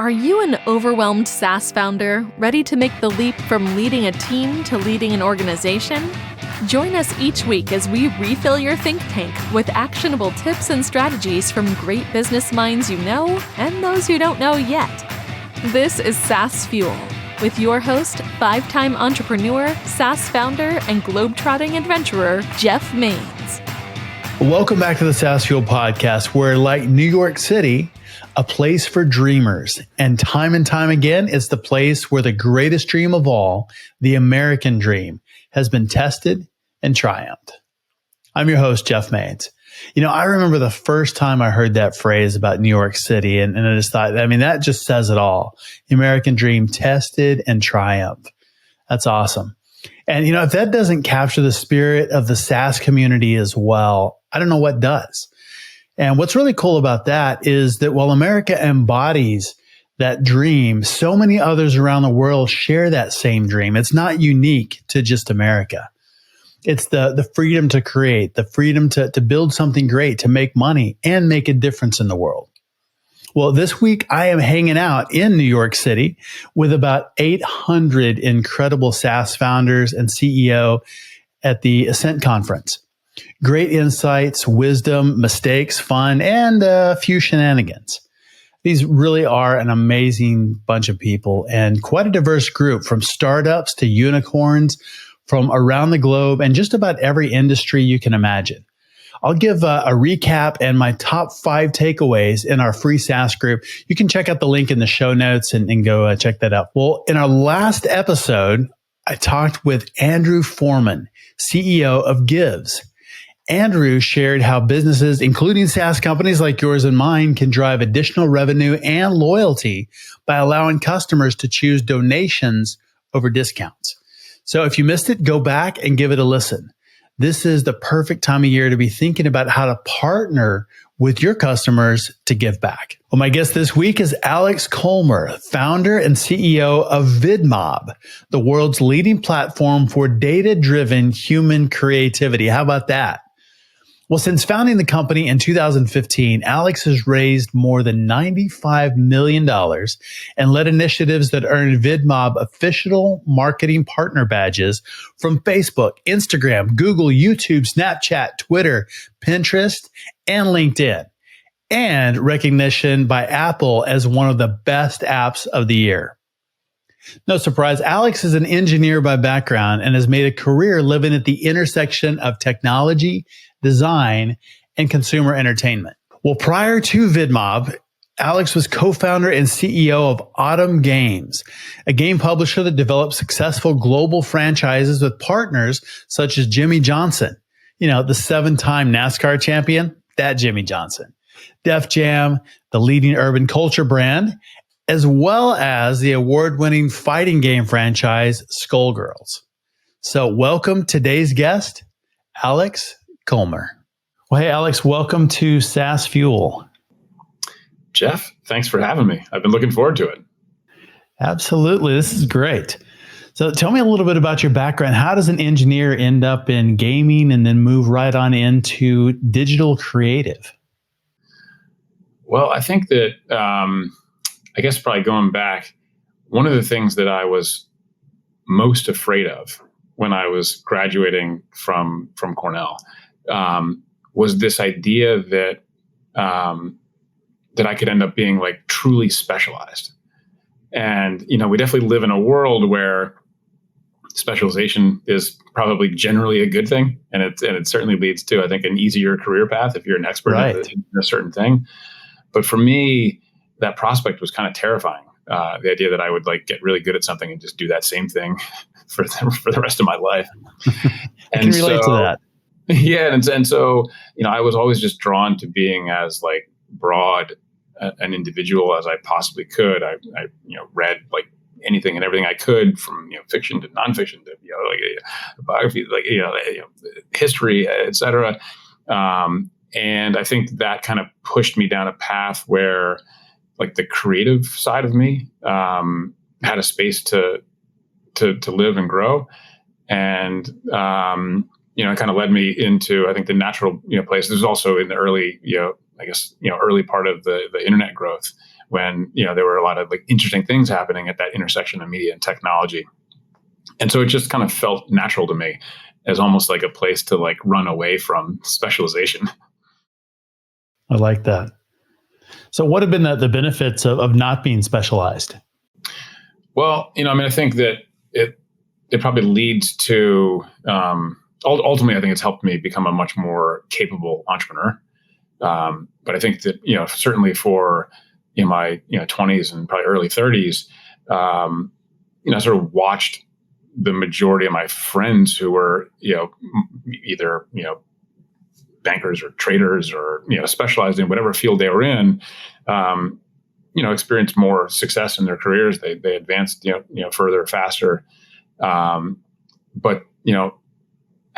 Are you an overwhelmed SaaS founder ready to make the leap from leading a team to leading an organization? Join us each week as we refill your think tank with actionable tips and strategies from great business minds you know and those you don't know yet. This is SaaS Fuel with your host, 5-time entrepreneur, SaaS founder, and globetrotting adventurer, Jeff Maines. Welcome back to the SaaS Fuel podcast, where like New York City, a place for dreamers. And time again, it's the place where the greatest dream of all, the American dream, has been tested and triumphed. I'm your host, Jeff Maines. You know, I remember the first time I heard that phrase about New York City, and I just thought, that just says it all. The American dream tested and triumphed. That's awesome. And, if that doesn't capture the spirit of the SaaS community as well, I don't know what does. And what's really cool about that is that while America embodies that dream, so many others around the world share that same dream. It's not unique to just America. It's the freedom to create, the freedom to build something great, to make money and make a difference in the world. Well, this week I am hanging out in New York City with about 800 incredible SaaS founders and CEO at the Ascent Conference. Great insights, wisdom, mistakes, fun, and a few shenanigans. These really are an amazing bunch of people and quite a diverse group, from startups to unicorns from around the globe and just about every industry you can imagine. I'll give a recap and my top 5 takeaways in our free SaaS group. You can check out the link in the show notes and go check that out. Well, in our last episode, I talked with Andrew Foreman, CEO of Gives. Andrew shared how businesses, including SaaS companies like yours and mine, can drive additional revenue and loyalty by allowing customers to choose donations over discounts. So if you missed it, go back and give it a listen. This is the perfect time of year to be thinking about how to partner with your customers to give back. Well, my guest this week is Alex Collmer, founder and CEO of VidMob, the world's leading platform for data-driven human creativity. How about that? Well, since founding the company in 2015, Alex has raised more than $95 million and led initiatives that earned VidMob official marketing partner badges from Facebook, Instagram, Google, YouTube, Snapchat, Twitter, Pinterest, and LinkedIn, and recognition by Apple as one of the best apps of the year. No surprise, Alex is an engineer by background and has made a career living at the intersection of technology, design, and consumer entertainment. Well, prior to VidMob, Alex was co-founder and CEO of Autumn Games, a game publisher that develops successful global franchises with partners such as Jimmy Johnson, the 7-time NASCAR champion, that Jimmy Johnson, Def Jam, the leading urban culture brand, as well as the award-winning fighting game franchise, Skullgirls. So welcome today's guest, Alex Collmer. Well, hey, Alex, welcome to SaaS Fuel. Jeff, thanks for having me. I've been looking forward to it. Absolutely. This is great. So tell me a little bit about your background. How does an engineer end up in gaming and then move right on into digital creative? Well, I think that, I guess probably going back, one of the things that I was most afraid of when I was graduating from Cornell was this idea that that I could end up being like truly specialized. And, we definitely live in a world where specialization is probably generally a good thing. And it certainly leads to, I think, an easier career path if you're an expert in a certain thing. But for me, that prospect was kind of terrifying. The idea that I would get really good at something and just do that same thing for the rest of my life. I can relate to that. Yeah. And so, I was always just drawn to being as broad an individual as I possibly could. I read anything and everything I could, from, fiction to nonfiction to, biography, history, et cetera. And I think that kind of pushed me down a path where the creative side of me had a space to live and grow. And, it kind of led me into, I think, the natural, place. There's also in the early, early part of the internet growth when, there were a lot of like interesting things happening at that intersection of media and technology. And so it just kind of felt natural to me as almost like a place to like run away from specialization. I like that. So what have been the benefits of not being specialized? Well, I think that it probably leads to, ultimately, I think it's helped me become a much more capable entrepreneur. But I think that, certainly for my 20s and probably early 30s, I sort of watched the majority of my friends who were, either, bankers or traders or, specialized in whatever field they were in, experienced more success in their careers. They advanced, further, faster. But,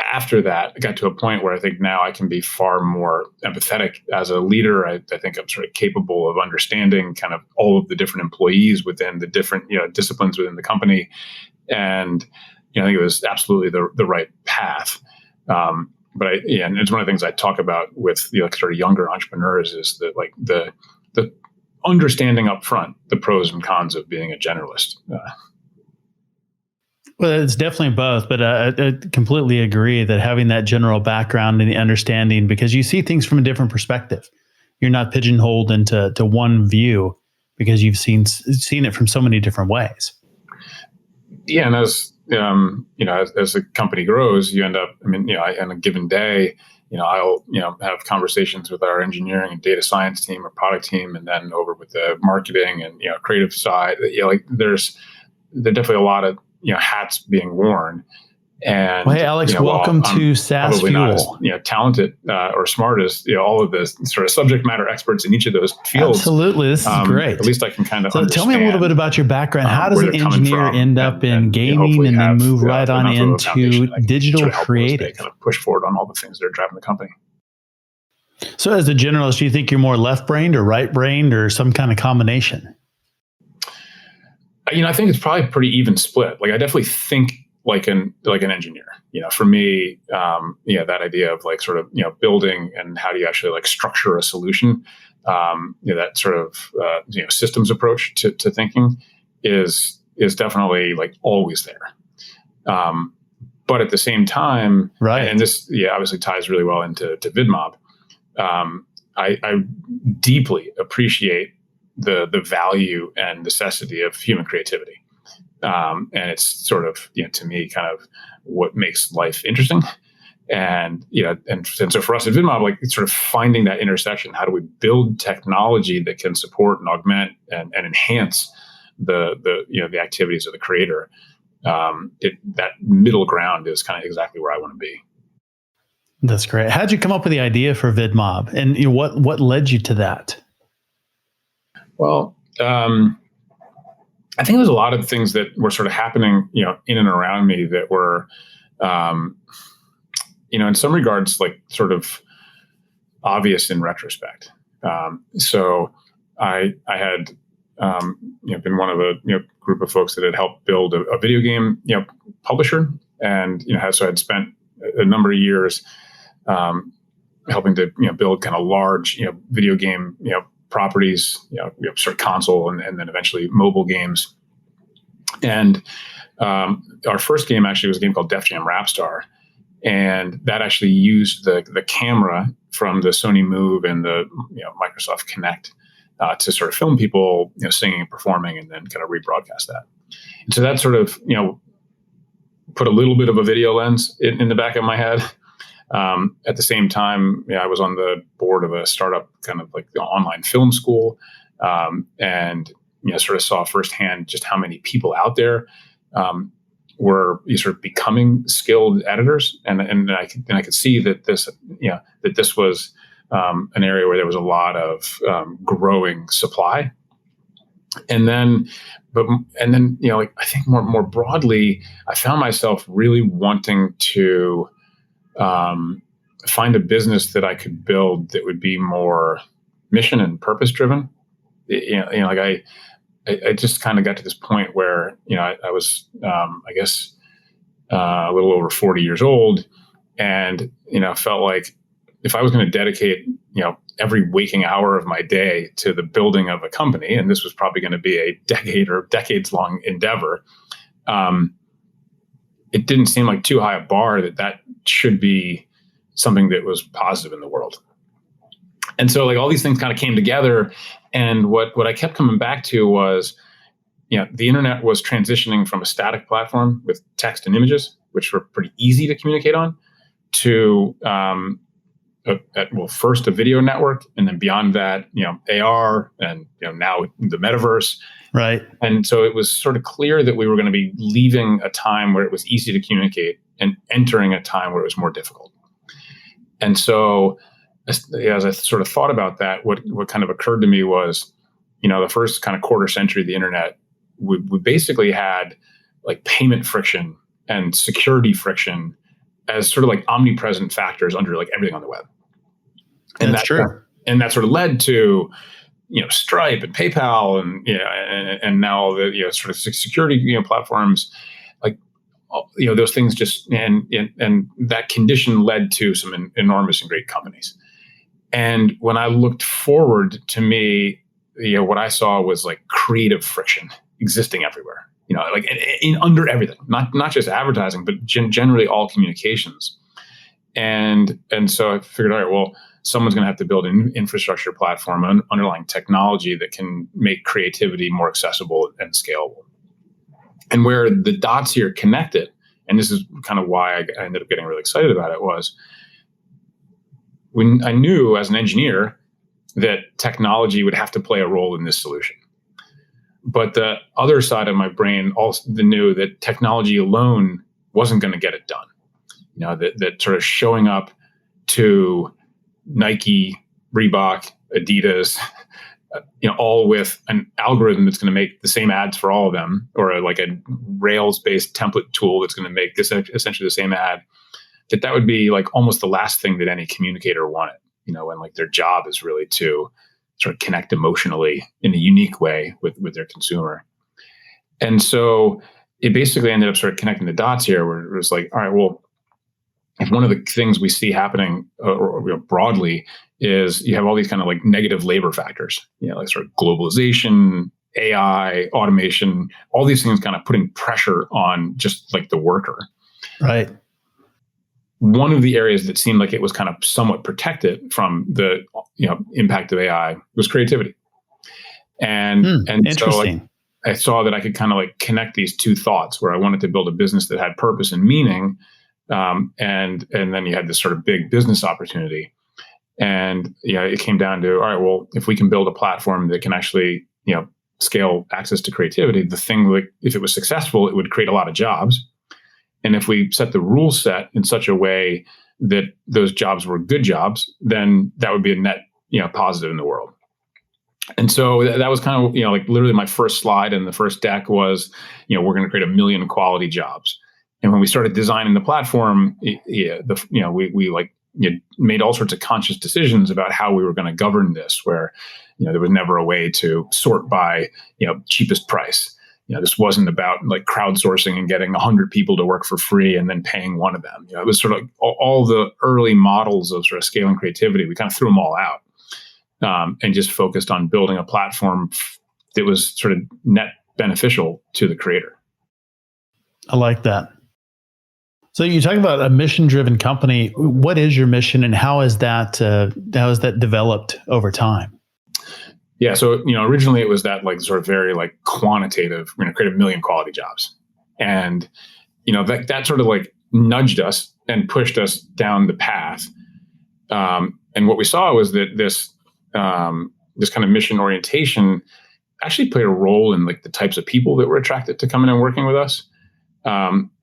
after that, I got to a point where I think now I can be far more empathetic as a leader. I think I'm sort of capable of understanding kind of all of the different employees within the different, disciplines within the company. And, I think it was absolutely the right path. But and it's one of the things I talk about with sort of younger entrepreneurs is that like the understanding up front the pros and cons of being a generalist. Well, it's definitely both, but I completely agree that having that general background and the understanding, because you see things from a different perspective. You're not pigeonholed into one view because you've seen it from so many different ways. Yeah, and as as the company grows, you end up. On a given day, I'll have conversations with our engineering and data science team or product team, and then over with the marketing and creative side. There's definitely a lot of hats being worn. And well, hey, Alex, welcome to SaaS Fuel. Not as, talented or smart as all of the sort of subject matter experts in each of those fields. Absolutely, this is great. At least I can kind of. So tell me a little bit about your background. How does an engineer end up in gaming and then move right on into digital creative? Kind of push forward on all the things that are driving the company. So, as a generalist, do you think you're more left-brained or right-brained or some kind of combination? I think it's probably pretty even split. Like I definitely think like an engineer. For me, that idea of like sort of building and how do you actually like structure a solution, that sort of systems approach to thinking is definitely like always there. But at the same time, right? And this obviously ties really well into VidMob. I deeply appreciate the value and necessity of human creativity. And it's sort of, to me, kind of what makes life interesting. And, and so for us at VidMob, like it's sort of finding that intersection. How do we build technology that can support and augment and enhance the activities of the creator? That middle ground is kind of exactly where I want to be. That's great. How'd you come up with the idea for VidMob, and what led you to that? Well, I think there's a lot of things that were sort of happening, in and around me that were, in some regards, like sort of obvious in retrospect. So I had, been one of a group of folks that had helped build a video game, publisher, and so I'd spent a number of years helping to build kind of large, video game, properties, sort of console and then eventually mobile games. And our first game actually was a game called Def Jam Rap Star. And that actually used the camera from the Sony Move and the Microsoft Kinect to sort of film people singing and performing and then kind of rebroadcast that. And so that sort of put a little bit of a video lens in the back of my head. At the same time, I was on the board of a startup kind of like the online film school, and sort of saw firsthand just how many people out there were sort of becoming skilled editors, and I could see that this was an area where there was a lot of growing supply, and then I think more broadly, I found myself really wanting to find a business that I could build that would be more mission and purpose driven. I just kind of got to this point where, I was, I guess, a little over 40 years old and, felt like if I was going to dedicate, every waking hour of my day to the building of a company, and this was probably going to be a decade or decades long endeavor, it didn't seem like too high a bar that should be something that was positive in the world. And so like all these things kind of came together. And what I kept coming back to was, the internet was transitioning from a static platform with text and images, which were pretty easy to communicate on, to first a video network, and then beyond that, AR, and now the metaverse. Right. And so it was sort of clear that we were going to be leaving a time where it was easy to communicate and entering a time where it was more difficult. And so as I sort of thought about that, what kind of occurred to me was, the first kind of quarter century of the internet, we basically had like payment friction and security friction as sort of like omnipresent factors under like everything on the web. And that's true. And that sort of led to, Stripe and PayPal and now all the, sort of security, platforms, like, those things just, and that condition led to some enormous and great companies. And when I looked forward, to me, what I saw was like creative friction existing everywhere, like under everything, not just advertising, but generally all communications. And so I figured, all right, well, someone's going to have to build an infrastructure platform, an underlying technology that can make creativity more accessible and scalable. And where the dots here connected, and this is kind of why I ended up getting really excited about it, was when I knew as an engineer that technology would have to play a role in this solution. But the other side of my brain also knew that technology alone wasn't going to get it done. That sort of showing up to Nike, Reebok, Adidas, all with an algorithm that's going to make the same ads for all of them, or like a Rails-based template tool that's going to make this essentially the same ad, that would be like almost the last thing that any communicator wanted, when like their job is really to sort of connect emotionally in a unique way with their consumer. And so it basically ended up sort of connecting the dots here, where it was like, all right, well, if one of the things we see happening broadly is you have all these kind of like negative labor factors, like sort of globalization, AI, automation, all these things kind of putting pressure on just like the worker. Right. One of the areas that seemed like it was kind of somewhat protected from the impact of AI was creativity. And interesting. So like, I saw that I could kind of like connect these two thoughts, where I wanted to build a business that had purpose and meaning. And then you had this sort of big business opportunity. And it came down to, all right, well, if we can build a platform that can actually, scale access to creativity, the thing, like, if it was successful, it would create a lot of jobs. And if we set the rule set in such a way that those jobs were good jobs, then that would be a net, positive in the world. And so that was kind of, like literally my first slide in the first deck was, we're going to create 1 million quality jobs. And when we started designing the platform, we made all sorts of conscious decisions about how we were going to govern this, where, there was never a way to sort by, cheapest price. This wasn't about like crowdsourcing and getting 100 people to work for free and then paying one of them. It was sort of like all the early models of sort of scaling creativity. We kind of threw them all out and just focused on building a platform that was sort of net beneficial to the creator. I like that. So you talk about a mission-driven company. What is your mission, and how is that developed over time? Yeah, so originally it was that like sort of very like quantitative. We're going to create 1 million quality jobs, and that sort of like nudged us and pushed us down the path. And what we saw was that this kind of mission orientation actually played a role in like the types of people that were attracted to coming and working with us.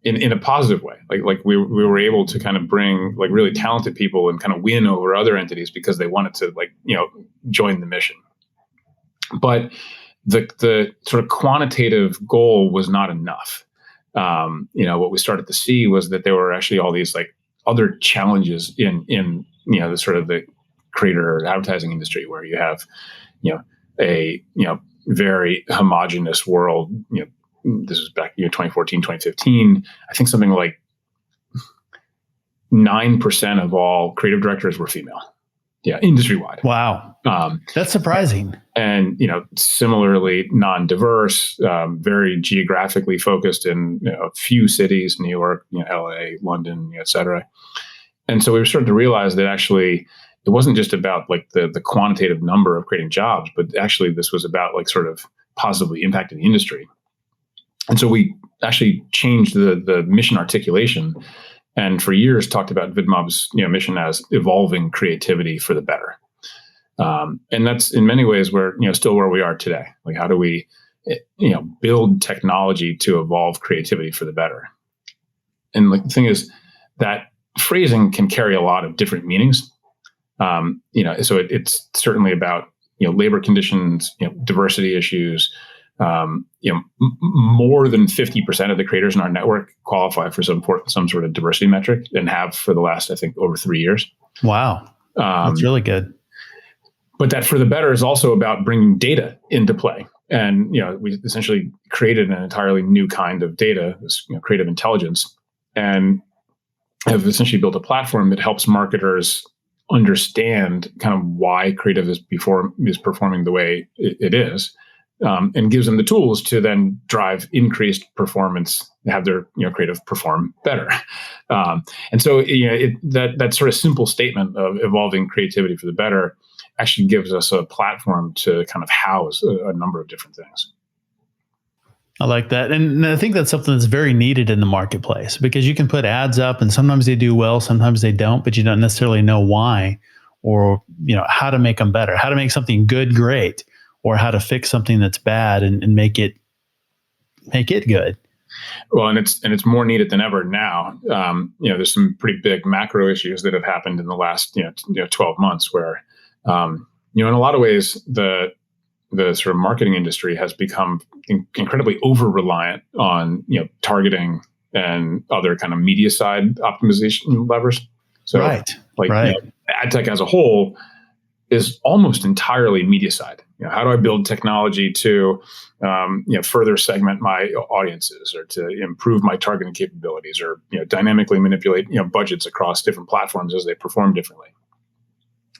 In a positive way, like we were able to kind of bring like really talented people and kind of win over other entities because they wanted to join the mission. But the sort of quantitative goal was not enough. What we started to see was that there were actually all these like other challenges in the sort of the creator or advertising industry, where you have a very homogenous world. This was back 2014, 2015. I think something like 9% of all creative directors were female. industry wide. Wow. That's surprising. And, similarly non-diverse, very geographically focused in a few cities, New York, LA, London, et cetera. And so we were starting to realize that actually it wasn't just about like the quantitative number of creating jobs, but actually this was about like sort of positively impacting the industry. And so we actually changed the mission articulation, and for years talked about VidMob's mission as evolving creativity for the better. And that's in many ways where still where we are today. Like, how do we build technology to evolve creativity for the better? And like the thing is that phrasing can carry a lot of different meanings. So it's certainly about labor conditions, diversity issues. More than 50% of the creators in our network qualify for some sort of diversity metric, and have for the last, I think, over 3 years. Wow, that's really good. But that for the better is also about bringing data into play. And we essentially created an entirely new kind of data, this creative intelligence, and have essentially built a platform that helps marketers understand kind of why creative is performing the way it is. And gives them the tools to then drive increased performance, have their creative perform better. And so that sort of simple statement of evolving creativity for the better actually gives us a platform to kind of house a number of different things. I like that. And I think that's something that's very needed in the marketplace, because you can put ads up and sometimes they do well, sometimes they don't, but you don't necessarily know why, or how to make them better, how to make something good great, or how to fix something that's bad and make it good. Well, and it's more needed than ever now. There's some pretty big macro issues that have happened in the last 12 months where in a lot of ways the sort of marketing industry has become incredibly over reliant on targeting and other kind of media side optimization levers. So ad tech as a whole is almost entirely media side. How do I build technology to further segment my audiences, or to improve my targeting capabilities, or dynamically manipulate budgets across different platforms as they perform differently.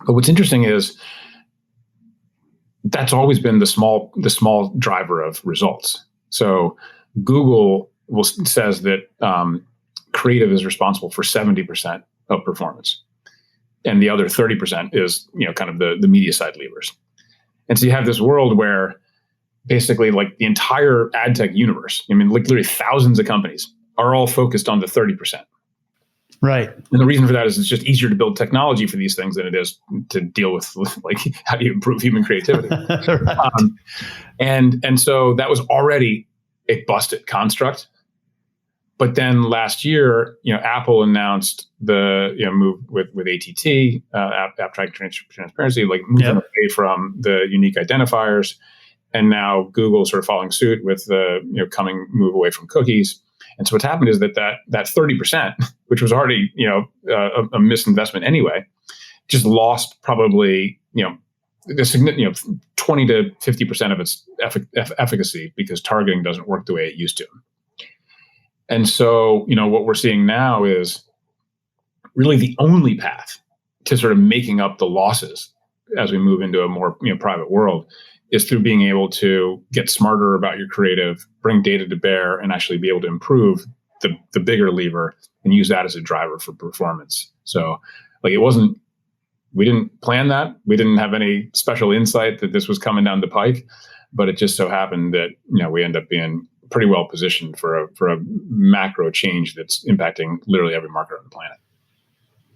But what's interesting is that's always been the small driver of results. So Google says that creative is responsible for 70% of performance, and the other 30% is kind of the media side levers. And so you have this world where basically like the entire ad tech universe, literally thousands of companies, are all focused on the 30%. Right. And the reason for that is it's just easier to build technology for these things than it is to deal with like how do you improve human creativity. Right. And so that was already a busted construct. But then last year, Apple announced the move with ATT, App Tracking Transparency, like moving away from the unique identifiers, and now Google sort of following suit with the coming move away from cookies. And so what's happened is that 30%, which was already a misinvestment anyway, just lost probably 20 to 50% of its efficacy because targeting doesn't work the way it used to. And so, what we're seeing now is really the only path to sort of making up the losses as we move into a more private world is through being able to get smarter about your creative, bring data to bear, and actually be able to improve the bigger lever and use that as a driver for performance. So, like, we didn't plan that. We didn't have any special insight that this was coming down the pike, but it just so happened that we end up being pretty well positioned for a macro change that's impacting literally every market on the planet.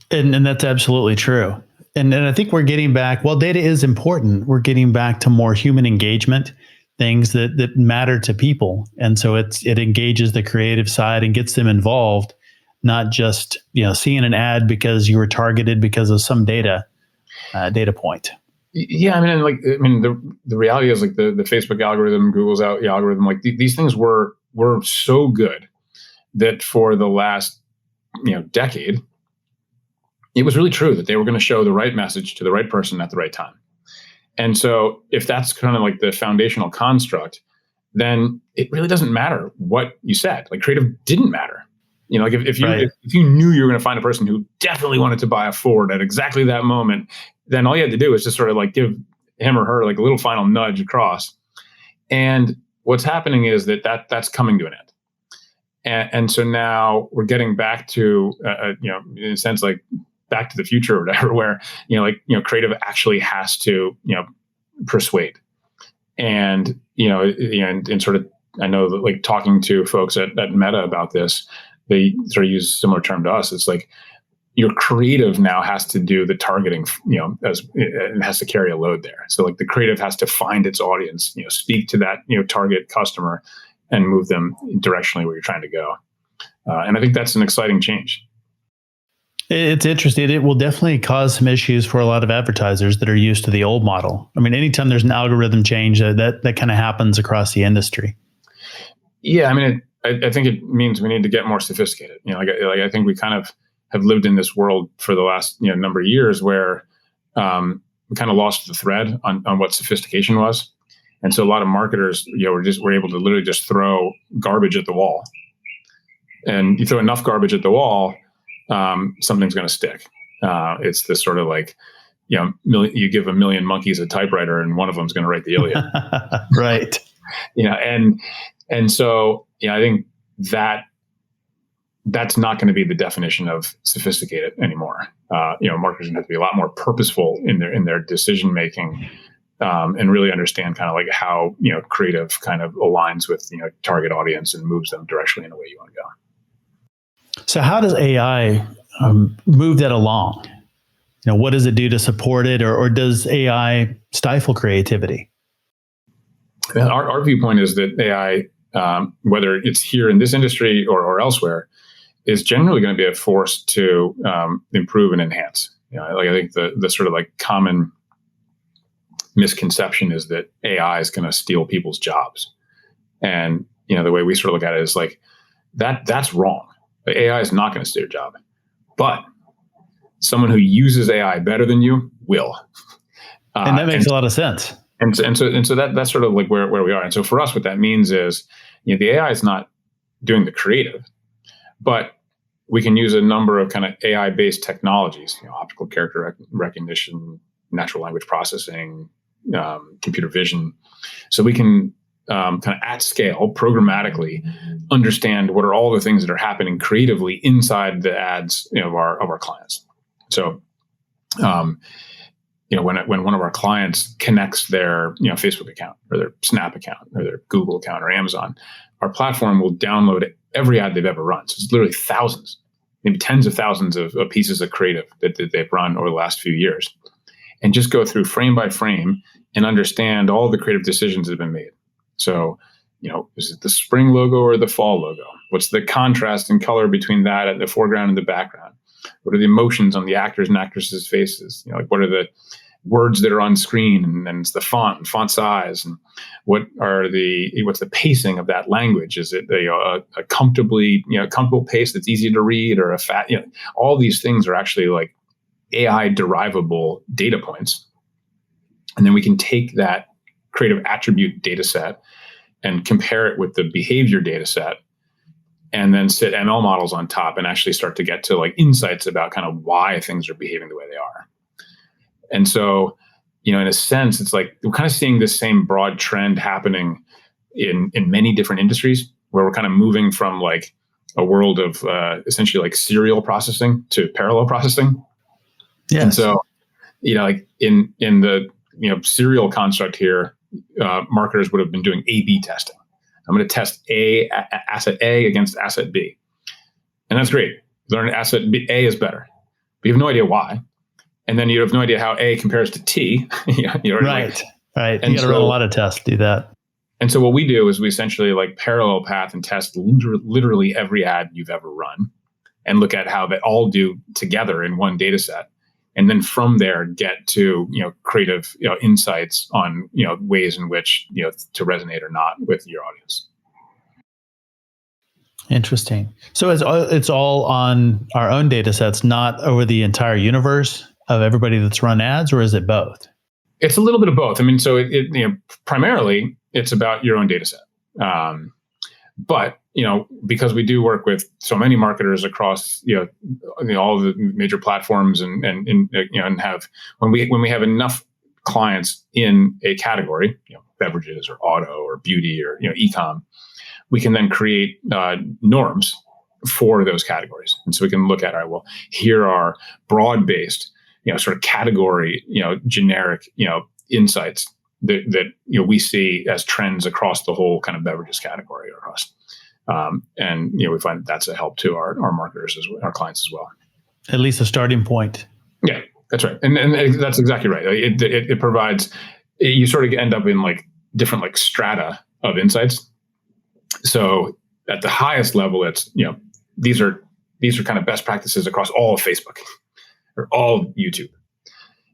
And that's absolutely true. And I think we're getting back, while data is important, we're getting back to more human engagement, things that matter to people. And so it engages the creative side and gets them involved, not just seeing an ad because you were targeted because of some data point. Yeah, the reality is like the Facebook algorithm, Google's algorithm, like these things were so good that for the last decade, it was really true that they were going to show the right message to the right person at the right time. And so if that's kind of like the foundational construct, then it really doesn't matter what you said. Like, creative didn't matter. If you knew you were going to find a person who definitely wanted to buy a Ford at exactly that moment, then all you had to do was just sort of like give him or her like a little final nudge across. And what's happening is that's coming to an end. And so now we're getting back to, in a sense, like back to the future or whatever, where, creative actually has to, persuade. And, and sort of, I know that like talking to folks at Meta about this, they sort of use a similar term to us. It's like your creative now has to do the targeting, as it has to carry a load there. So like the creative has to find its audience, speak to that, target customer and move them directionally where you're trying to go. And I think that's an exciting change. It's interesting. It will definitely cause some issues for a lot of advertisers that are used to the old model. I mean, anytime there's an algorithm change, that kind of happens across the industry. Yeah, I mean, I think it means we need to get more sophisticated. I think we kind of have lived in this world for the last number of years where we kind of lost the thread on what sophistication was, and so a lot of marketers were able to literally just throw garbage at the wall, and you throw enough garbage at the wall, something's going to stick. It's this sort of like you give a million monkeys a typewriter and one of them is going to write the Iliad, right? And so, I think that's not going to be the definition of sophisticated anymore. Marketers have to be a lot more purposeful in their decision making, and really understand kind of like how creative kind of aligns with target audience and moves them directionally in a way you want to go. So, how does AI move that along? What does it do to support it, or does AI stifle creativity? Our viewpoint is that AI, whether it's here in this industry or elsewhere, is generally going to be a force to improve and enhance. I think the sort of like common misconception is that AI is going to steal people's jobs, and the way we sort of look at it is like that's wrong. The AI is not going to steal your job, but someone who uses AI better than you will, and that makes a lot of sense. And so that's sort of like where we are. And so for us, what that means is, the AI is not doing the creative, but we can use a number of kind of AI-based technologies, optical character recognition, natural language processing, computer vision. So we can kind of at scale, programmatically understand what are all the things that are happening creatively inside the ads of our clients. So, when one of our clients connects their Facebook account or their Snap account or their Google account or Amazon, our platform will download every ad they've ever run. So it's literally thousands, maybe tens of thousands of pieces of creative that they've run over the last few years, and just go through frame by frame and understand all the creative decisions that have been made. So, is it the spring logo or the fall logo? What's the contrast and color between that and the foreground and the background? What are the emotions on the actors and actresses' faces? What are the words that are on screen, and then it's the font and font size, and what's the pacing of that language? Is it a comfortable pace that's easy to read, or all these things are actually like AI derivable data points. And then we can take that creative attribute data set and compare it with the behavior data set, and then sit ML models on top and actually start to get to like insights about kind of why things are behaving the way they are. And so, in a sense, it's like we're kind of seeing this same broad trend happening in many different industries, where we're kind of moving from like a world of essentially like serial processing to parallel processing. Yes. And so, like in the serial construct here, marketers would have been doing A/B testing. I'm going to test asset A against asset B. And that's great. Learn asset B, A is better. But you have no idea why. And then you have no idea how A compares to T. Right. Right. You got to run a lot of tests to do that. And so what we do is we essentially like parallel path and test literally every ad you've ever run, and look at how they all do together in one data set. And then from there, get to creative insights on ways in which to resonate or not with your audience. Interesting. So it's all on our own data sets, not over the entire universe of everybody that's run ads, or is it both? It's a little bit of both. I mean, so it primarily it's about your own data set. But, because we do work with so many marketers across, all the major platforms and have, when we have enough clients in a category, beverages or auto or beauty or, e-com, we can then create norms for those categories. And so we can look at, all right, well, here are broad-based, sort of category, generic, insights that we see as trends across the whole kind of beverages category across. And we find that's a help to our marketers as well, our clients as well. At least a starting point. Yeah, that's right. And that's exactly right. It provides, you sort of end up in like different like strata of insights. So at the highest level, it's, these are kind of best practices across all of Facebook or all of YouTube.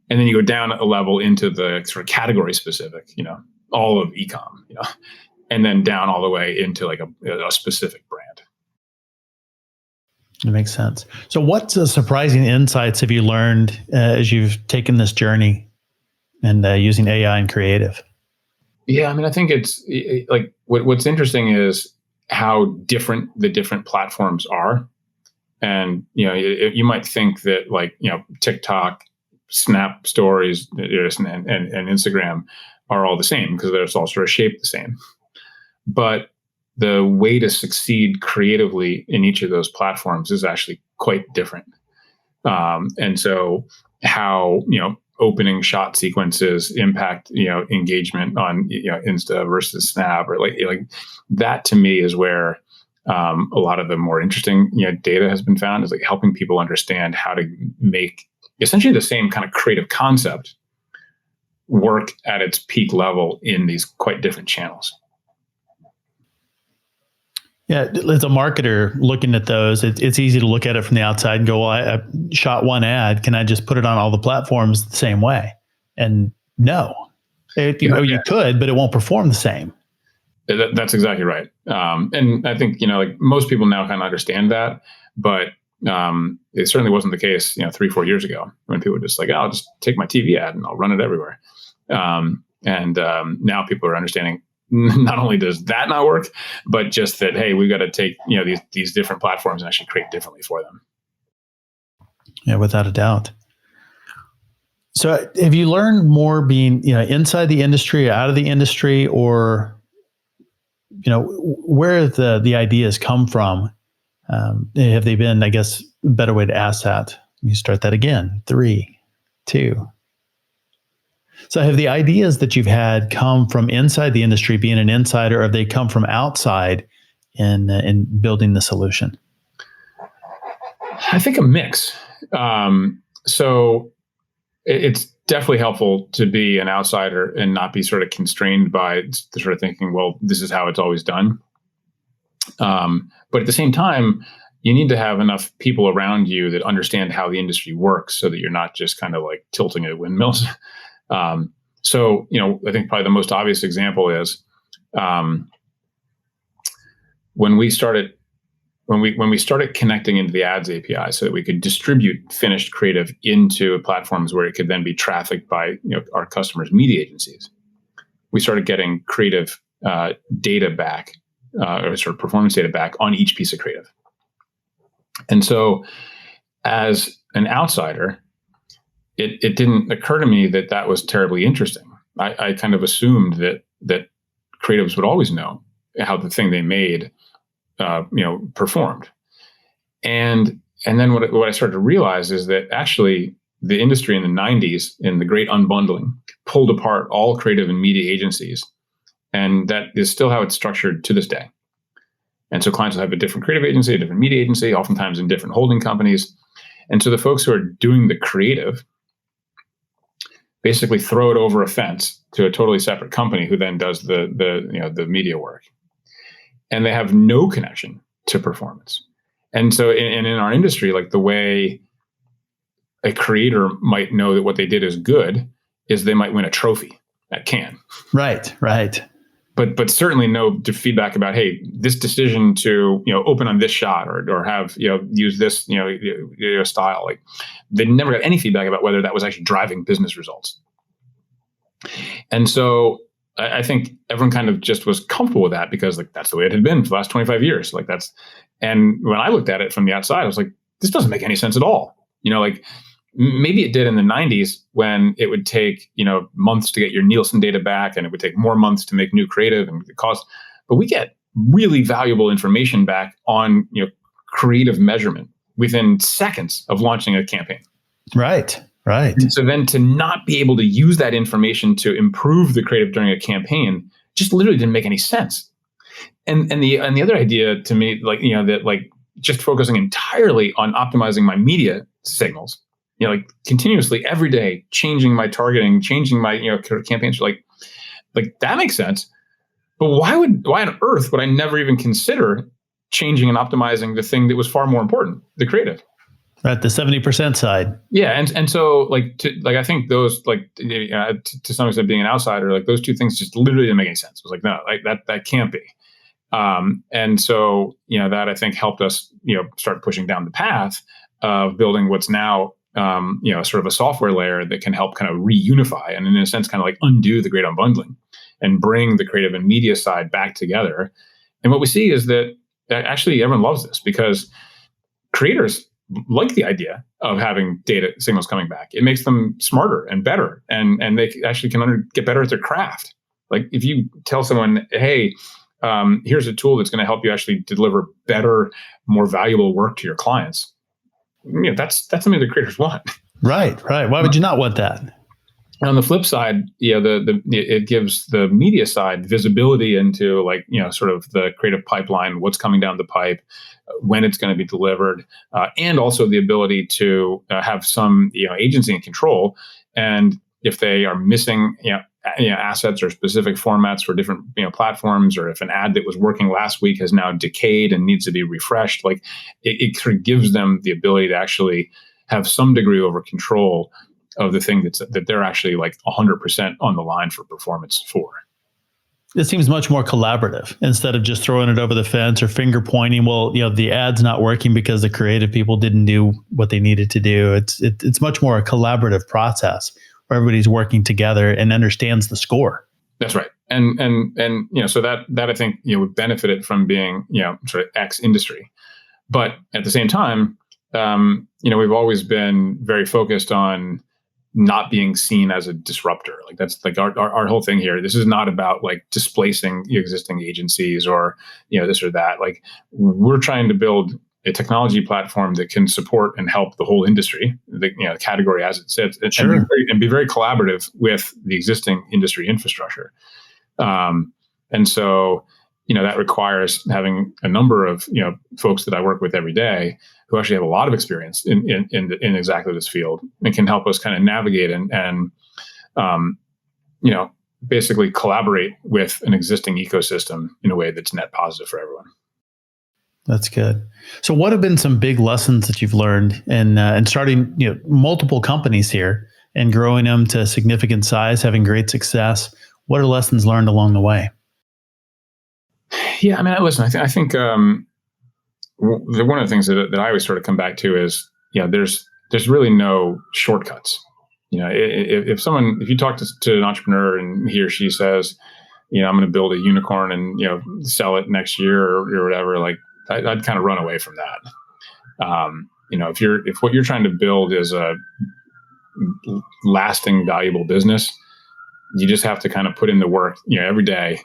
And then you go down a level into the sort of category specific, all of e-com, and then down all the way into like a specific brand. It makes sense. So what surprising insights have you learned as you've taken this journey and using AI and creative? Yeah, I mean, I think it's like what's interesting is how different the different platforms are. And, you might think that like, TikTok, Snap stories, and Instagram are all the same because they're all sort of shaped the same. But the way to succeed creatively in each of those platforms is actually quite different. And so how, opening shot sequences impact, engagement on, Insta versus Snap, or like that to me is where a lot of the more interesting, data has been found, is like helping people understand how to make essentially the same kind of creative concept work at its peak level in these quite different channels. Yeah, as a marketer looking at those, it's easy to look at it from the outside and go, well, I shot one ad. Can I just put it on all the platforms the same way? And no, you could, but it won't perform the same. That's exactly right. And I think, like most people now kind of understand that, but it certainly wasn't the case, 3-4 years ago when people were just like, I'll just take my TV ad and I'll run it everywhere. And now people are understanding not only does that not work, but just that, hey, we've got to take, these different platforms and actually create differently for them. Yeah, without a doubt. So have you learned more being, inside the industry, out of the industry, or, where the ideas come from? Have they been, I guess, a better way to ask that? You start that again. 3, 2. So have the ideas that you've had come from inside the industry, being an insider, or have they come from outside in building the solution? I think a mix. So it's definitely helpful to be an outsider and not be sort of constrained by the sort of thinking, well, this is how it's always done. But at the same time, you need to have enough people around you that understand how the industry works so that you're not just kind of like tilting at windmills. So, I think probably the most obvious example is when we started connecting into the ads API so that we could distribute finished creative into platforms where it could then be trafficked by our customers' media agencies. We started getting creative data back, or sort of performance data back on each piece of creative. And so as an outsider, it didn't occur to me that was terribly interesting. I kind of assumed that creatives would always know how the thing they made, performed. And then what I started to realize is that actually the industry in the 90s, in the great unbundling, pulled apart all creative and media agencies. And that is still how it's structured to this day. And so clients will have a different creative agency, a different media agency, oftentimes in different holding companies. And so the folks who are doing the creative basically throw it over a fence to a totally separate company who then does the media work. And they have no connection to performance. And so in our industry, like the way a creator might know that what they did is good is they might win a trophy at Cannes. Right. But certainly no feedback about, hey, this decision to open on this shot or have use this style. Like they never got any feedback about whether that was actually driving business results. And so I think everyone kind of just was comfortable with that because like that's the way it had been for the last 25 years. Like and when I looked at it from the outside, I was like, this doesn't make any sense at all. Like maybe it did in the 90s when it would take, months to get your Nielsen data back, and it would take more months to make new creative and the cost. But we get really valuable information back on, creative measurement within seconds of launching a campaign. Right. And so then to not be able to use that information to improve the creative during a campaign just literally didn't make any sense. And the other idea to me, like, that like just focusing entirely on optimizing my media signals, like continuously every day, changing my targeting, changing my, campaigns, like that makes sense. But why on earth would I never even consider changing and optimizing the thing that was far more important, the creative? At the 70% side. Yeah. And so I think those to some extent being an outsider, like those two things just literally didn't make any sense. It was like, no, like that can't be. And so, that I think helped us, start pushing down the path of building what's now, sort of a software layer that can help kind of reunify and in a sense, kind of like undo the great unbundling and bring the creative and media side back together. And what we see is that actually everyone loves this because creators like the idea of having data signals coming back. It makes them smarter and better, and they actually can get better at their craft. Like if you tell someone, hey, here's a tool that's going to help you actually deliver better, more valuable work to your clients. That's something the creators want. Right. Why would you not want that? And on the flip side, it gives the media side visibility into sort of the creative pipeline, what's coming down the pipe, when it's going to be delivered, and also the ability to have some agency and control. And if they are missing assets or specific formats for different platforms, or if an ad that was working last week has now decayed and needs to be refreshed, like it sort of gives them the ability to actually have some degree over control of the thing that they're actually like 100% on the line for performance for. It seems much more collaborative instead of just throwing it over the fence or finger pointing. Well, the ad's not working because the creative people didn't do what they needed to do. It's much more a collaborative process where everybody's working together and understands the score. That's right. And so that I think would benefit it from being sort of X industry, but at the same time, we've always been very focused on not being seen as a disruptor. Like that's like our whole thing here. This is not about like displacing existing agencies or, this or that. Like we're trying to build a technology platform that can support and help the whole industry, the category as it sits, Sure. and be very collaborative with the existing industry infrastructure. And so, that requires having a number of, folks that I work with every day who actually have a lot of experience in exactly this field and can help us kind of navigate and basically collaborate with an existing ecosystem in a way that's net positive for everyone. That's good. So what have been some big lessons that you've learned in starting multiple companies here and growing them to significant size, having great success? What are lessons learned along the way? Yeah, I mean, listen, I think one of the things that I always sort of come back to is, there's really no shortcuts. If you talk to an entrepreneur and he or she says, I'm going to build a unicorn and sell it next year or whatever, like I'd kind of run away from that. If what you're trying to build is a lasting, valuable business, you just have to kind of put in the work, every day,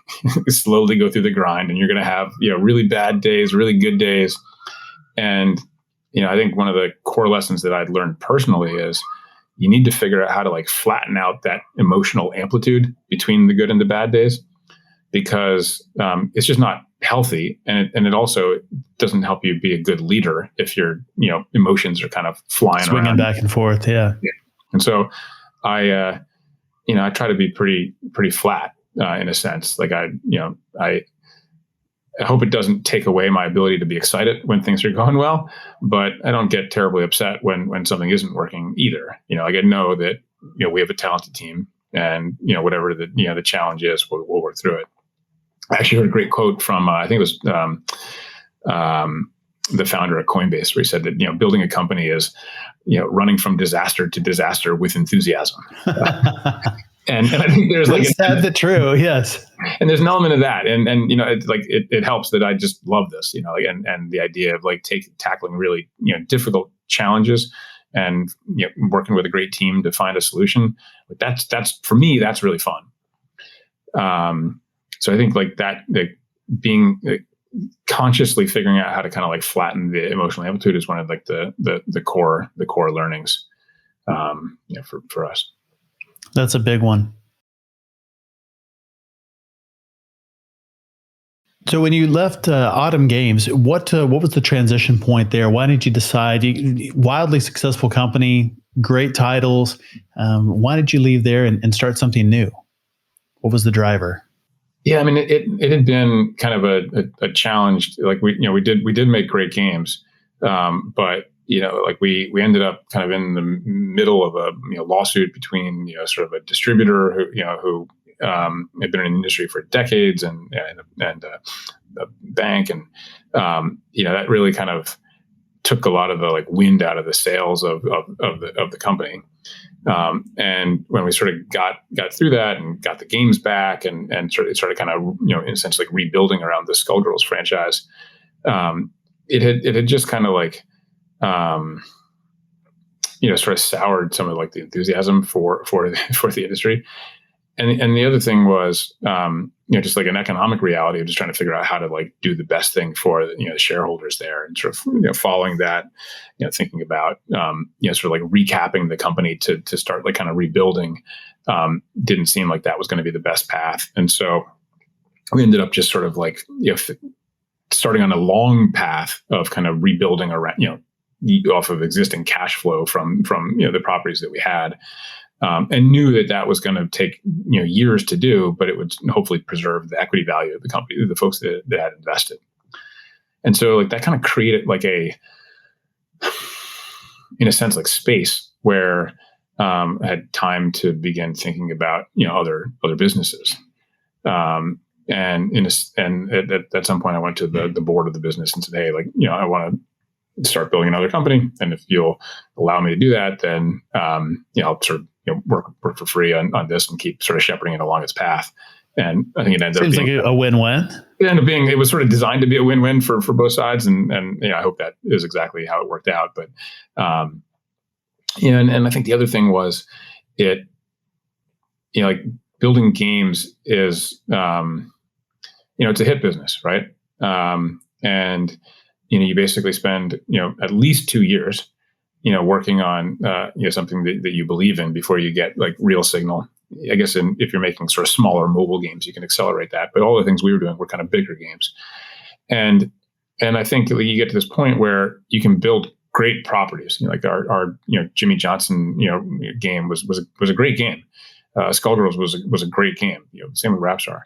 slowly go through the grind, and you're going to have, really bad days, really good days. And, I think one of the core lessons that I'd learned personally is you need to figure out how to like flatten out that emotional amplitude between the good and the bad days, because it's just not healthy. And it also doesn't help you be a good leader if your, emotions are kind of swinging around. Back and forth. Yeah. And so I try to be pretty flat in a sense. Like I hope it doesn't take away my ability to be excited when things are going well, but I don't get terribly upset when something isn't working either. I know that, we have a talented team, and, whatever the challenge is, we'll work through it. I actually heard a great quote from, I think it was the founder of Coinbase, where he said that, building a company is, running from disaster to disaster with enthusiasm. And I think there's like sad but true, yes. And there's an element of that, and it helps that I just love this, and the idea of like tackling really difficult challenges, and working with a great team to find a solution. Like that's for me, that's really fun. So I think like that, being consciously figuring out how to kind of like flatten the emotional amplitude is one of like the core learnings, for us. That's a big one. So when you left Autumn Games, what was the transition point there? Why did you decide? Wildly successful company, great titles. Why did you leave there and start something new? What was the driver? Yeah, I mean, it had been kind of a challenge. Like we did make great games, but like we ended up kind of in the middle of a lawsuit between sort of a distributor who had been in the industry for decades and a bank, and that really kind of took a lot of the like wind out of the sails of the company. And when we sort of got through that and got the games back and started kind of essentially like rebuilding around the Skullgirls franchise, it had just kind of like sort of soured some of like the enthusiasm for the industry. And the other thing was, just like an economic reality of just trying to figure out how to like do the best thing for the shareholders there, and sort of following that, thinking about sort of like recapping the company to start like kind of rebuilding, didn't seem like that was going to be the best path, and so we ended up just sort of like starting on a long path of kind of rebuilding around off of existing cash flow from the properties that we had. And knew that was going to take years to do, but it would hopefully preserve the equity value of the company, the folks that had invested. And so like that kind of created like in a sense, like space where I had time to begin thinking about other businesses. And at some point I went to the board of the business and said, hey, like I want to start building another company, and if you'll allow me to do that, then I'll sort of work for free on this and keep sort of shepherding it along its path. And I think it ended up being like a win-win. It was sort of designed to be a win-win for both sides. And I hope that is exactly how it worked out. But, and I think the other thing was like building games is, it's a hit business, right? And, you basically spend, at least 2 years, working on something that you believe in before you get like real signal. I guess if you're making sort of smaller mobile games, you can accelerate that. But all the things we were doing were kind of bigger games, and I think you get to this point where you can build great properties. Like our Jimmy Johnson game was a great game. Skullgirls was a great game. Same with Rapstar.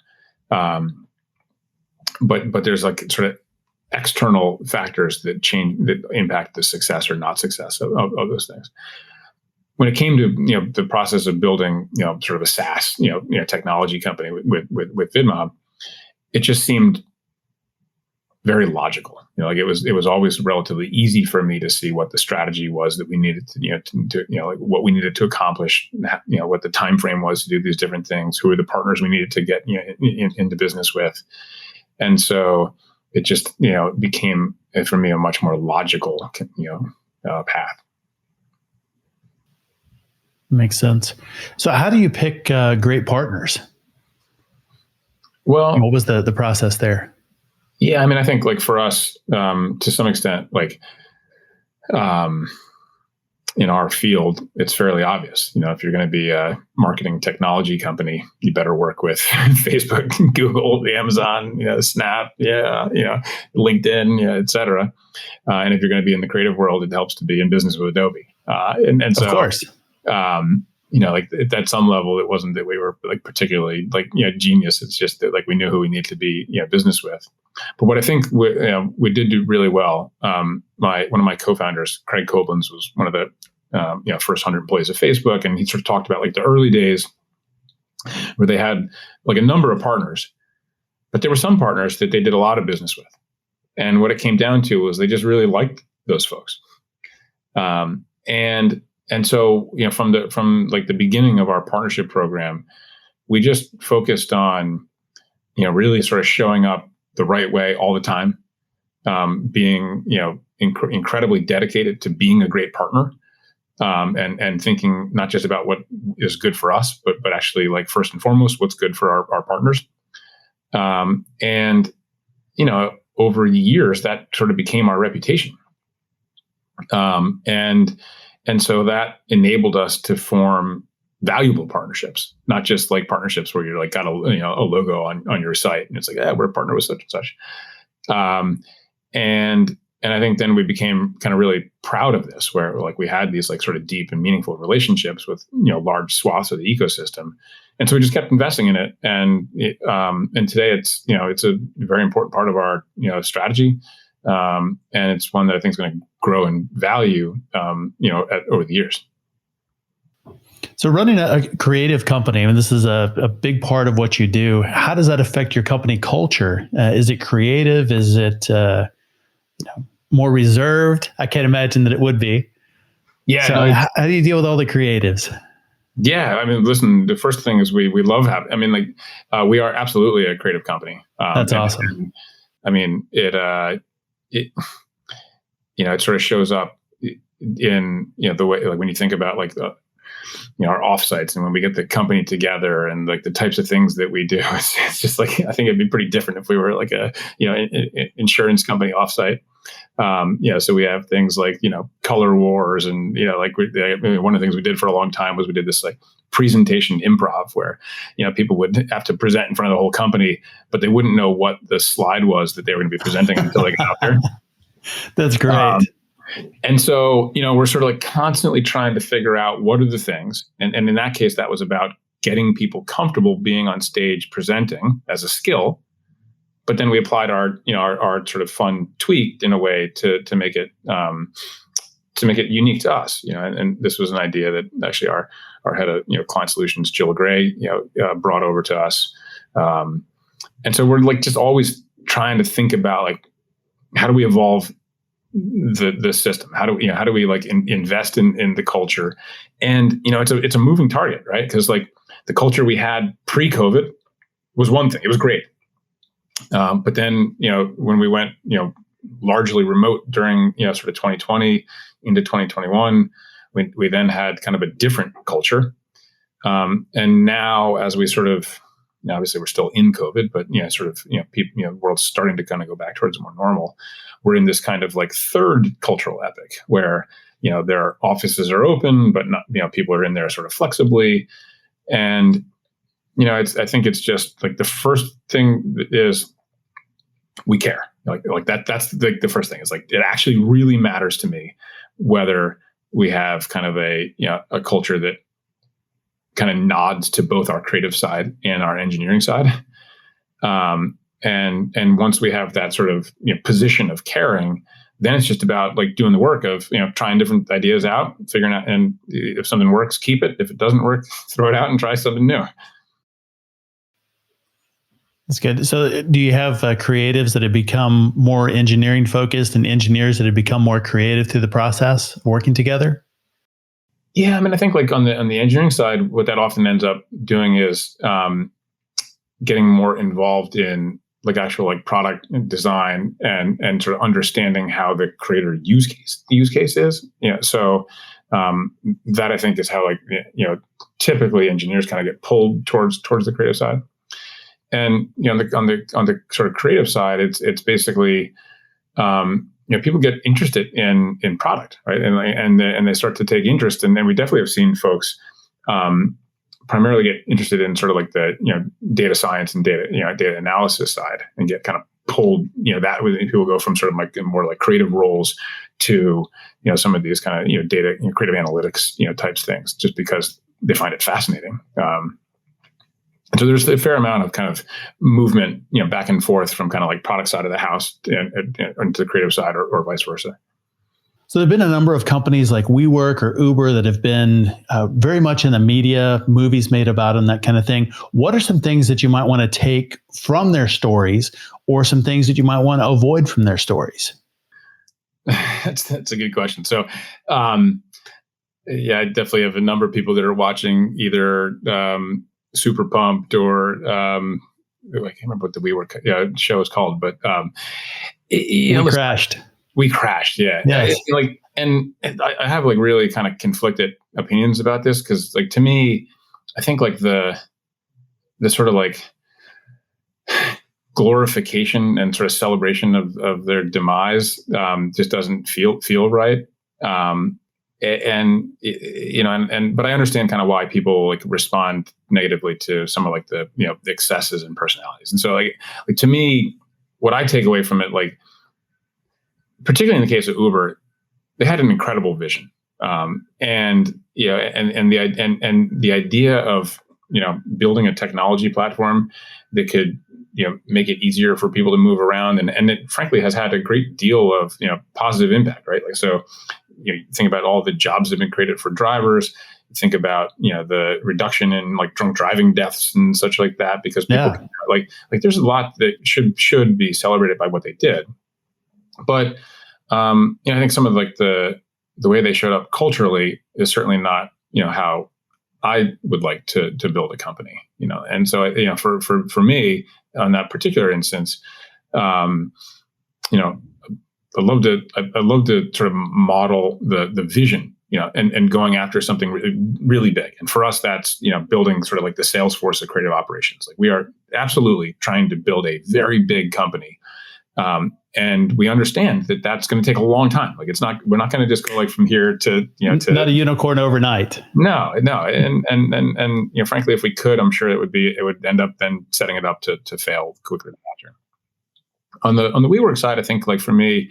But there's like sort of external factors that impact the success or not success of those things. When it came to the process of building sort of a SaaS technology company with VidMob, it just seemed very logical. Like it was always relatively easy for me to see what the strategy was that we needed to like what we needed to accomplish, what the time frame was to do these different things, who were the partners we needed to get into business with, and so it just, became for me a much more logical, path. Makes sense. So how do you pick great partners? Well, what was the process there? Yeah, I mean, I think like for us, to some extent, like in our field, it's fairly obvious. If you're going to be a marketing technology company, you better work with Facebook, Google, Amazon, Snap, LinkedIn, et cetera. And if you're going to be in the creative world, it helps to be in business with Adobe. And so, of course, like at some level, it wasn't that we were like particularly like genius. It's just that like we knew who we needed to be business with. But what I think we did do really well. One of my co-founders, Craig Koblenz, was one of the first 100 employees of Facebook, and he sort of talked about like the early days where they had like a number of partners, but there were some partners that they did a lot of business with, and what it came down to was they just really liked those folks, and and so, from like the beginning of our partnership program, we just focused on, really sort of showing up the right way all the time, being, incredibly dedicated to being a great partner, and thinking not just about what is good for us, but actually, like, first and foremost, what's good for our partners. And, over the years, that sort of became our reputation. And so that enabled us to form valuable partnerships, not just like partnerships where you're like got a logo on your site and it's like, we're a partner with such and such. And I think then we became kind of really proud of this, where like we had these like sort of deep and meaningful relationships with large swaths of the ecosystem, and so we just kept investing in it. And today it's it's a very important part of our strategy, and it's one that I think is going to grow in value over the years. So running a creative company, and this is a big part of what you do, how does that affect your company culture? Is it creative? Is it more reserved? I can't imagine that it would be. Yeah. So how do you deal with all the creatives? Yeah. I mean, listen, the first thing is we love having, we are absolutely a creative company. That's awesome. And, I mean, it sort of shows up in, the way, like when you think about like our offsites and when we get the company together and like the types of things that we do, it's just like, I think it'd be pretty different if we were like a, insurance company offsite. So we have things like, color wars and, one of the things we did for a long time was we did this like presentation improv where, people would have to present in front of the whole company, but they wouldn't know what the slide was that they were going to be presenting until they got out there. That's great. And so, we're sort of like constantly trying to figure out what are the things. And in that case, that was about getting people comfortable being on stage presenting as a skill. But then we applied our sort of fun tweak in a way to make it unique to us. And this was an idea that actually our head of client solutions, Jill Gray, brought over to us. And so we're like just always trying to think about like, how do we evolve the system? How do we like invest in the culture? And it's a moving target, right? Because like the culture we had pre-COVID was one thing; it was great. But then when we went largely remote during sort of 2020 into 2021, we then had kind of a different culture. And now as we sort of obviously we're still in COVID, but people, world's starting to kind of go back towards more normal. We're in this kind of like third cultural epic where, their offices are open, but not, people are in there sort of flexibly. And, I think it's just like the first thing is we care like that. That's the first thing is like, it actually really matters to me whether we have kind of a culture that kind of nods to both our creative side and our engineering side. And once we have that sort of position of caring, then it's just about like doing the work of trying different ideas out, figuring out, and if something works, keep it. If it doesn't work, throw it out and try something new. That's good. So do you have creatives that have become more engineering focused and engineers that have become more creative through the process working together? Yeah, I mean, I think like on the engineering side, what that often ends up doing is getting more involved in like actual like product design and sort of understanding how the creator use case is. So that I think is how like typically engineers kind of get pulled towards the creative side. And on the sort of creative side, it's basically people get interested in product, right? And they start to take interest, and then we definitely have seen folks primarily get interested in sort of like the data science and data analysis side, and get kind of pulled that way people go from sort of like more like creative roles to some of these kind of data creative analytics types things, just because they find it fascinating. So there's a fair amount of kind of movement, back and forth from kind of like product side of the house and to the creative side, or vice versa. So there've been a number of companies like WeWork or Uber that have been very much in the media, movies made about them, that kind of thing. What are some things that you might want to take from their stories, or some things that you might want to avoid from their stories? That's a good question. So I definitely have a number of people that are watching either Super Pumped or I can't remember what the WeWork show is called, but crashed. We crashed, yeah. Yes. And I have like really kind of conflicted opinions about this because, like, to me, I think like the sort of like glorification and sort of celebration of their demise just doesn't feel right. But I understand kind of why people like respond negatively to some of like the excesses and personalities. And so like to me, what I take away from it, like particularly in the case of Uber, they had an incredible vision, and the idea of building a technology platform that could make it easier for people to move around, and it frankly has had a great deal of positive impact, right? Like so. You think about all the jobs that have been created for drivers. You think about the reduction in like drunk driving deaths and such like that, because people like there's a lot that should be celebrated by what they did. But I think some of like the way they showed up culturally is certainly not how I would like to build a company. And so for me on that particular instance, I love to sort of model the vision, and going after something really big. And for us, that's, building sort of like the Salesforce of creative operations. Like we are absolutely trying to build a very big company. And we understand that that's going to take a long time. Like we're not going to just go like from here to, to not a unicorn overnight. No. And frankly, if we could, I'm sure it would end up then setting it up to fail quickly faster. On the WeWork side, I think like for me,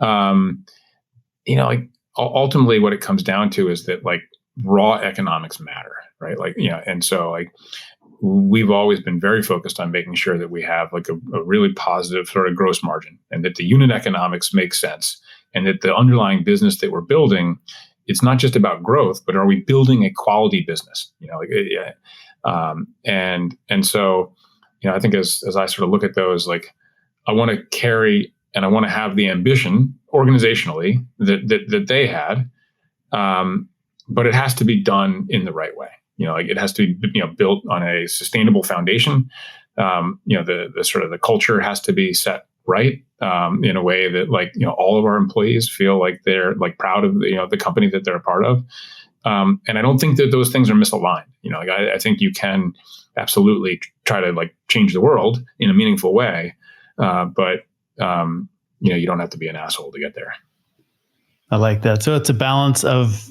like ultimately what it comes down to is that like raw economics matter, right? Like, and so like we've always been very focused on making sure that we have like a really positive sort of gross margin, and that the unit economics make sense, and that the underlying business that we're building, it's not just about growth, but are we building a quality business? And so, I think as I sort of look at those, like, I want to carry and I want to have the ambition organizationally that they had, but it has to be done in the right way. Like it has to be built on a sustainable foundation. The sort of the culture has to be set right in a way that like all of our employees feel like they're like proud of the company that they're a part of. And I don't think that those things are misaligned. Like I think you can absolutely try to like change the world in a meaningful way. But you don't have to be an asshole to get there. I like that. So it's a balance of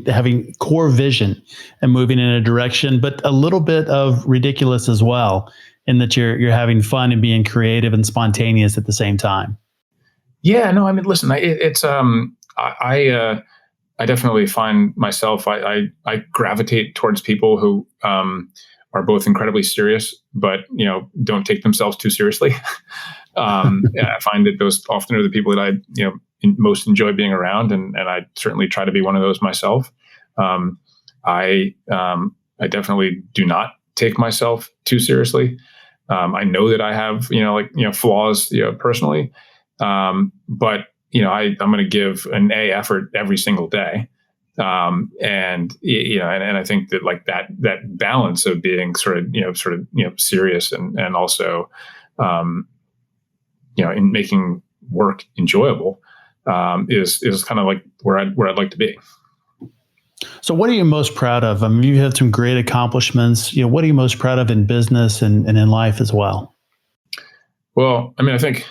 having core vision and moving in a direction, but a little bit of ridiculous as well, in that you're having fun and being creative and spontaneous at the same time. Yeah, no, I mean, listen, I definitely find myself, I gravitate towards people who, are both incredibly serious, but don't take themselves too seriously. I find that those often are the people that I most enjoy being around, and I certainly try to be one of those myself. I definitely do not take myself too seriously. I know that I have flaws personally, but I'm going to give an A effort every single day. And I think that like that balance of being sort of serious and also, in making work enjoyable, is kind of like where I'd like to be. So what are you most proud of? I mean, you've had some great accomplishments. What are you most proud of in business and in life as well? Well, I mean, I think,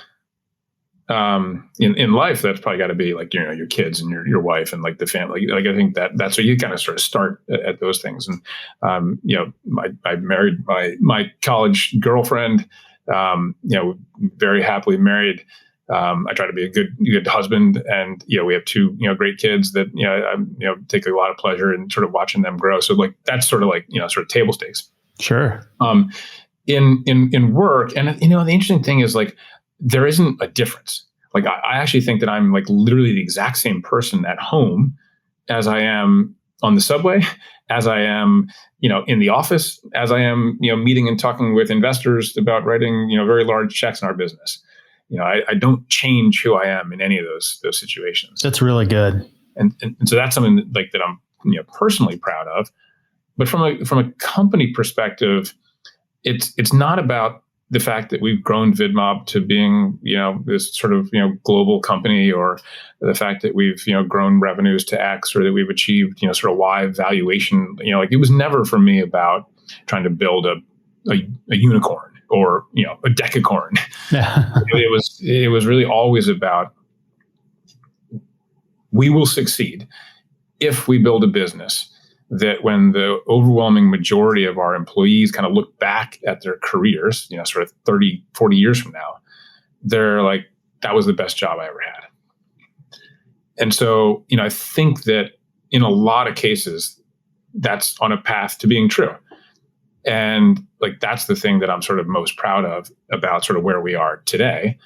in life, that's probably got to be like, your kids and your wife and like the family. Like, I think that's where you kind of sort of start at those things. And, I married my college girlfriend, very happily married. I try to be a good husband, and, we have two, great kids that, I take a lot of pleasure in sort of watching them grow. So like, that's sort of like, sort of table stakes. Sure. In work. And, the interesting thing is like, there isn't a difference. Like I actually think that I'm like literally the exact same person at home as I am on the subway, as I am, in the office, as I am, meeting and talking with investors about writing, very large checks in our business. I don't change who I am in any of those situations. That's really good. And so that's something that I'm personally proud of. But from a company perspective, it's not about the fact that we've grown VidMob to being this sort of global company, or the fact that we've grown revenues to X, or that we've achieved sort of Y valuation. It was never for me about trying to build a unicorn or a decacorn. It was really always about, we will succeed if we build a business that when the overwhelming majority of our employees kind of look back at their careers, sort of 30, 40 years from now, they're like, that was the best job I ever had. And so, I think that in a lot of cases, that's on a path to being true. And that's the thing that I'm sort of most proud of about sort of where we are today.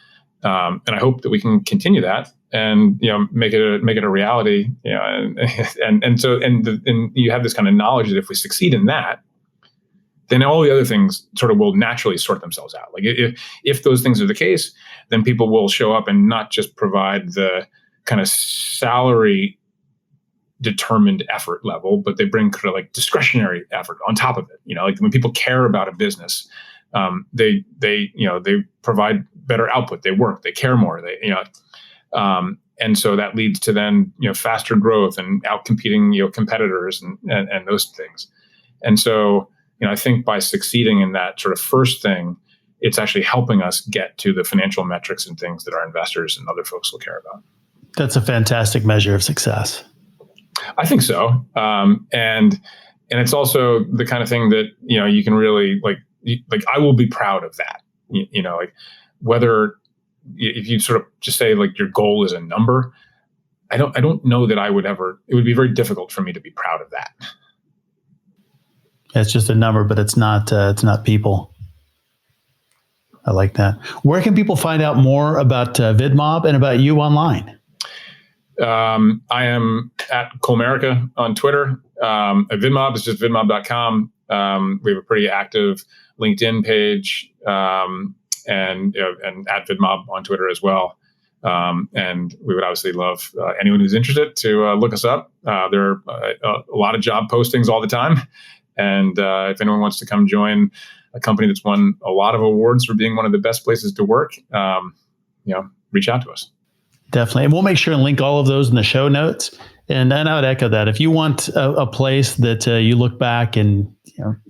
And I hope that we can continue that and make it a reality. And so you have this kind of knowledge that if we succeed in that, then all the other things sort of will naturally sort themselves out. Like if those things are the case, then people will show up and not just provide the kind of salary determined effort level, but they bring kind of like discretionary effort on top of it. Like when people care about a business, they provide better output, they work, they care more, and so that leads to then faster growth and outcompeting competitors and those things. And so I think by succeeding in that sort of first thing, it's actually helping us get to the financial metrics and things that our investors and other folks will care about. That's a fantastic measure of success. I think so. And it's also the kind of thing that, you can really like I will be proud of that, like whether if you sort of just say like your goal is a number, I don't know that it would be very difficult for me to be proud of that. It's just a number, but it's not people. I like that. Where can people find out more about VidMob and about you online? I am at Collmer on Twitter. At VidMob is just vidmob.com. We have a pretty active LinkedIn page, and at VidMob on Twitter as well. And we would obviously love anyone who's interested to look us up. There are a lot of job postings all the time. And if anyone wants to come join a company that's won a lot of awards for being one of the best places to work, reach out to us. Definitely. And we'll make sure and link all of those in the show notes. And I would echo that. If you want a place that you look back and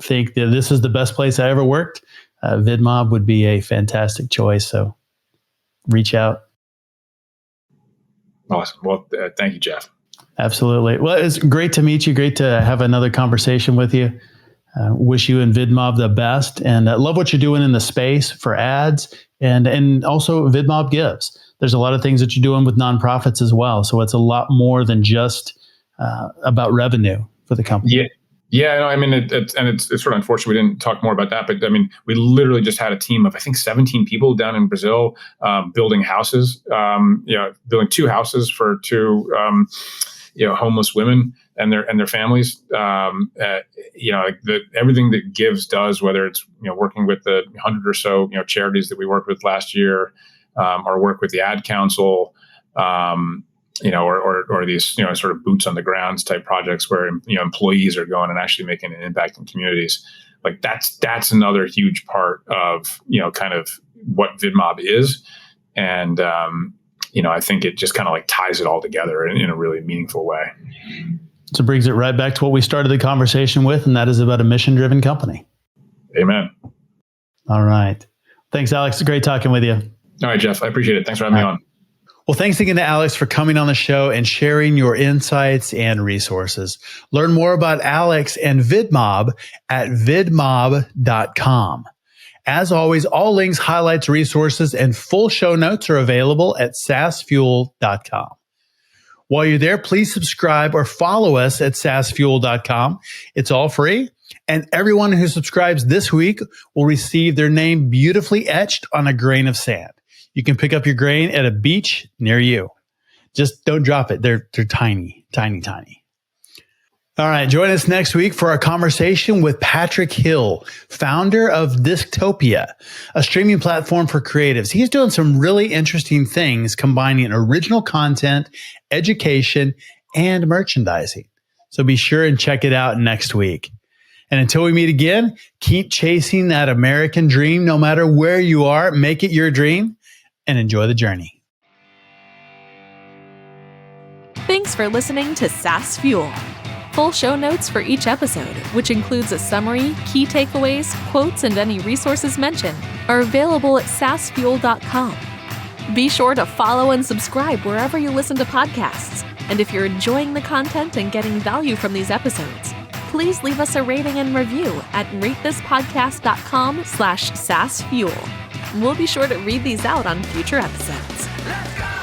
think that this is the best place I ever worked, VidMob would be a fantastic choice. So reach out. Awesome. Well, thank you, Jeff. Absolutely. Well, it's great to meet you. Great to have another conversation with you. Wish you and VidMob the best, and love what you're doing in the space for ads and also VidMob Gives. There's a lot of things that you're doing with nonprofits as well. So it's a lot more than just about revenue for the company. Yeah. I mean, it's sort of unfortunate we didn't talk more about that, but I mean, we literally just had a team of, I think, 17 people down in Brazil building houses, building 2 houses for 2, homeless women and their families. Everything that Gives does, whether it's working with the 100 or so charities that we worked with last year, or work with the Ad Council, or these sort of boots on the grounds type projects where employees are going and actually making an impact in communities. Like that's another huge part of kind of what VidMob is, and I think it just kind of like ties it all together in a really meaningful way. So it brings it right back to what we started the conversation with, and that is about a mission-driven company. Amen. All right. Thanks, Alex. Great talking with you. All right, Jeff. I appreciate it. Thanks for having me on. Well, thanks again to Alex for coming on the show and sharing your insights and resources. Learn more about Alex and VidMob at vidmob.com. As always, all links, highlights, resources, and full show notes are available at saasfuel.com. While you're there, please subscribe or follow us at saasfuel.com. It's all free. And everyone who subscribes this week will receive their name beautifully etched on a grain of sand. You can pick up your grain at a beach near you. Just don't drop it. They're tiny, tiny, tiny. All right. Join us next week for our conversation with Patrick Hill, founder of Disktopia, a streaming platform for creatives. He's doing some really interesting things, combining original content, education, and merchandising. So be sure and check it out next week. And until we meet again, keep chasing that American dream no matter where you are. Make it your dream and enjoy the journey. Thanks for listening to SaaS Fuel. Full show notes for each episode, which includes a summary, key takeaways, quotes, and any resources mentioned, are available at saasfuel.com. Be sure to follow and subscribe wherever you listen to podcasts. And if you're enjoying the content and getting value from these episodes, please leave us a rating and review at ratethispodcast.com/saasfuel. We'll be sure to read these out on future episodes. Let's go!